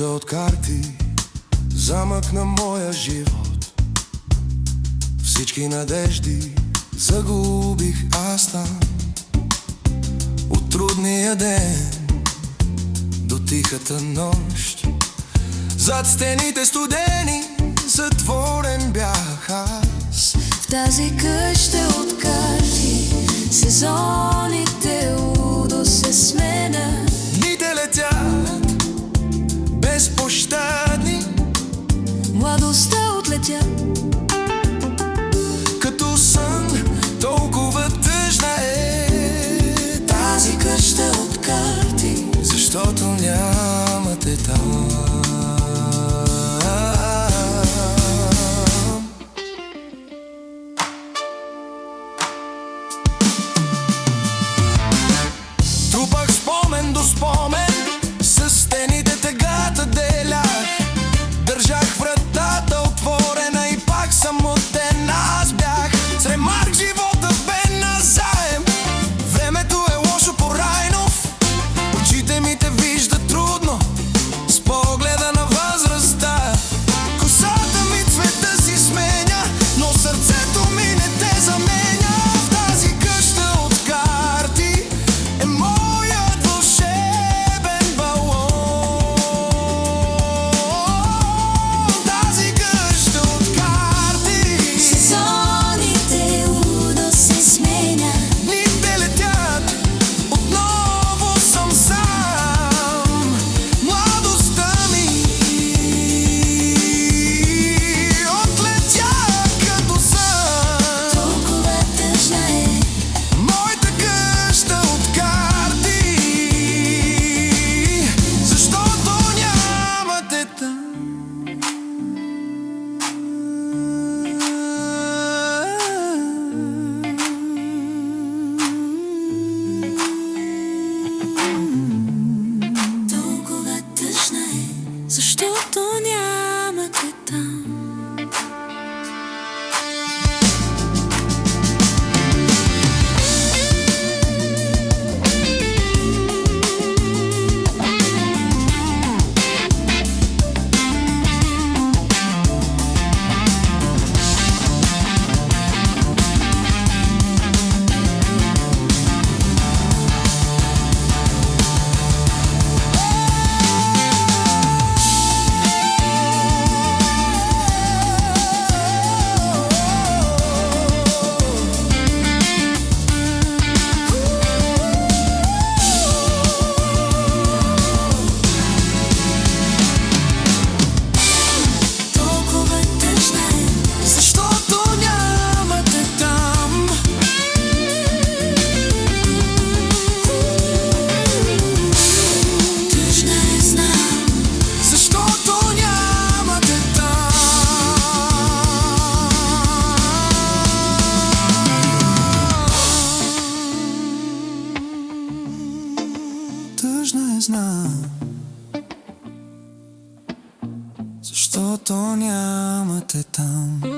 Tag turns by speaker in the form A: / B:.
A: къща от карти, замък на моя живот. Всички надежди загубих аз там. От трудния ден до тихата нощ, зад стените студени затворен бях аз.
B: В тази къща от карти сезоните удо се сменят.
A: Дните летят безпощадни,
B: Младостта отлетя
A: като сън, толкова тъжна е
B: тази къща от карти,
A: защото нямате там. Трупах спомен до спомен, със стените тъгата делях. Държах вратата отворена и пак самотен аз бях. Сремах живота бе назаем. Времето е лошо по Райнов. Очите ми те виждат трудно с погледа на възрастта. Косата ми цвета си сменя, но сърцето ми не те заменя. В тази къща от карти е моят вълшебен балон. Тази къща от карти
B: сезоните удо се сменят.
A: дните летят, отново съм сам. Младостта ми отлетя като сън.
B: Толкова тъжна е
A: Моята къща от карти, защото нямате там.
B: толкова тъжна е, защото нямате там. Толкова тъжна е,
A: Защото нямате там.
B: тъжна е, знам.
A: Защото нямате там. Тъжна е, знам. Защото нямате там.